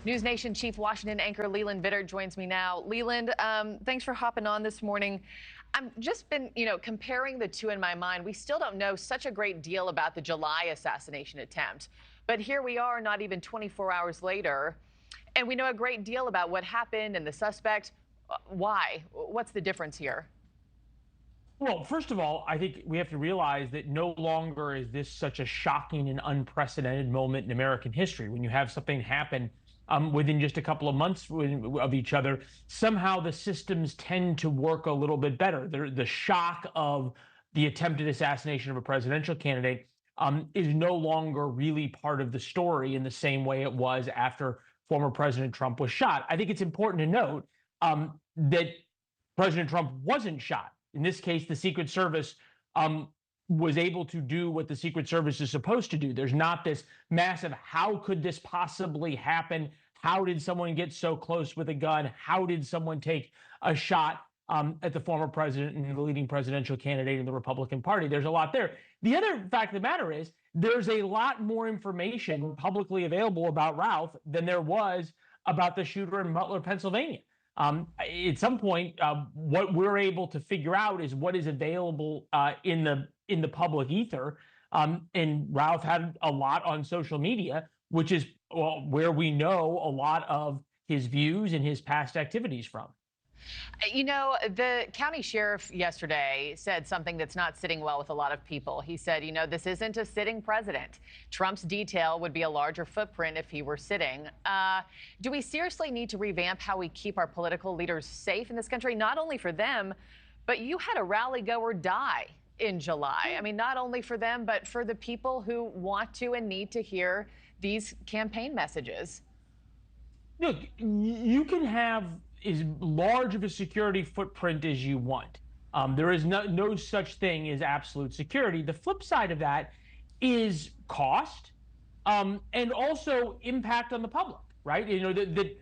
NewsNation Chief Washington anchor Leland Vittert joins me now. Leland, thanks for hopping on this morning. I've just been, comparing the two in my mind. We still don't know such a great deal about the July assassination attempt. But here we are, not even 24 hours later, and we know a great deal about what happened and the suspect. Why? What's the difference here? Well, first of all, I think we have to realize that no longer is this such a shocking and unprecedented moment in American history. When you have something happen within just a couple of months of each other, somehow the systems tend to work a little bit better. The shock of the attempted assassination of a presidential candidate is no longer really part of the story in the same way it was after former President Trump was shot. I think it's important to note that President Trump wasn't shot. In this case, the Secret Service was able to do what the Secret Service is supposed to do. There's not this massive, how could this possibly happen? How did someone get so close with a gun? How did someone take a shot at the former president and the leading presidential candidate in the Republican Party? There's a lot there. The other fact of the matter is there's a lot more information publicly available about Ralph than there was about the shooter in Butler, Pennsylvania. At some point, what we're able to figure out is what is available in the public ether. And Ralph had a lot on social media, which is where we know a lot of his views and his past activities from. The county sheriff yesterday said something that's not sitting well with a lot of people. He said, this isn't a sitting president. Trump's detail would be a larger footprint if he were sitting. Do we seriously need to revamp how we keep our political leaders safe in this country? Not only for them, but you had a rally go or die in July. I mean, not only for them, but for the people who want to and need to hear these campaign messages. Look, you can have as large of a security footprint as you want. There is no such thing as absolute security. The flip side of that is cost and also impact on the public, right? The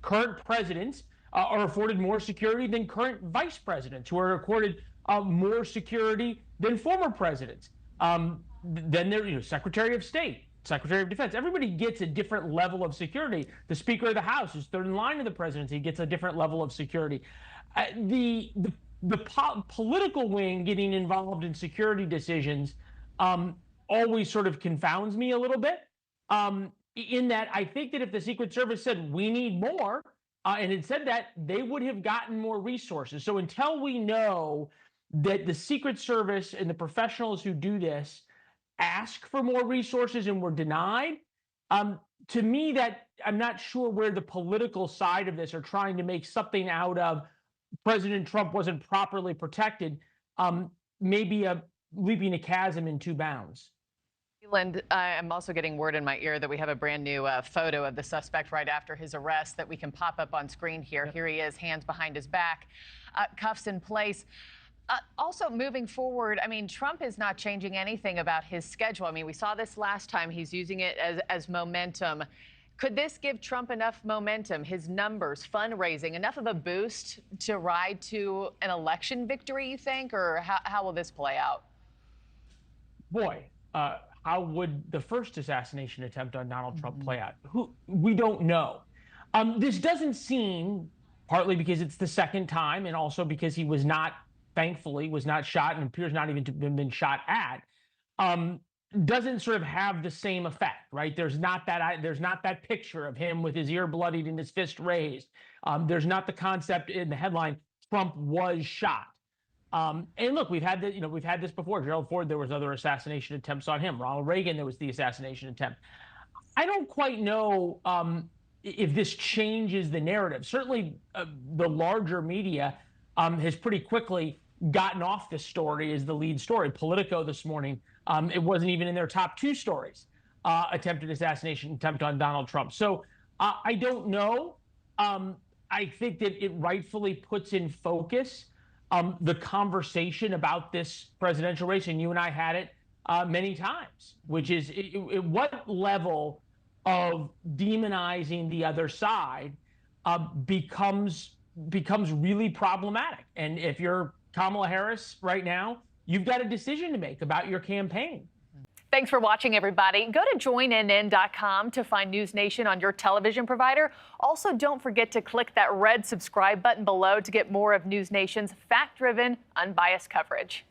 current presidents are afforded more security than current vice presidents, who are accorded more security than former presidents. Then there's Secretary of State, Secretary of Defense. Everybody gets a different level of security. The Speaker of the House, who's third in line to the presidency, gets a different level of security. The political wing getting involved in security decisions always sort of confounds me a little bit, in that I think that if the Secret Service said we need more, and it said that, they would have gotten more resources. So until we know that the Secret Service and the professionals who do this ask for more resources and were denied, to me, that I'm not sure where the political side of this are trying to make something out of President Trump wasn't properly protected, maybe leaping a chasm in two bounds. Leland, I'm also getting word in my ear that we have a brand new photo of the suspect right after his arrest that we can pop up on screen here. Yep. Here he is, hands behind his back, cuffs in place. Also, moving forward, I mean, Trump is not changing anything about his schedule. I mean, we saw this last time. He's using it as momentum. Could this give Trump enough momentum, his numbers, fundraising, enough of a boost to ride to an election victory, you think? Or how will this play out? Boy, how would the first assassination attempt on Donald Trump play out? We don't know. This doesn't seem, partly because it's the second time and also because he was not, thankfully, was not shot and appears not even to have been shot at, doesn't sort of have the same effect, right? There's not that picture of him with his ear bloodied and his fist raised. There's not the concept in the headline, Trump was shot. And look, we've had this before. Gerald Ford, there was other assassination attempts on him. Ronald Reagan, there was the assassination attempt. I don't quite know if this changes the narrative. Certainly, the larger media has pretty quickly gotten off this story as the lead story. Politico this morning, it wasn't even in their top two stories, attempted assassination attempt on Donald Trump. So I don't know. I think that it rightfully puts in focus the conversation about this presidential race, and you and I had it many times, which is what level of demonizing the other side becomes really problematic. And if you're Kamala Harris right now, you've got a decision to make about your campaign. Thanks for watching, everybody. Go to joinnn.com to find NewsNation on your television provider. Also, don't forget to click that red subscribe button below to get more of NewsNation's fact-driven, unbiased coverage.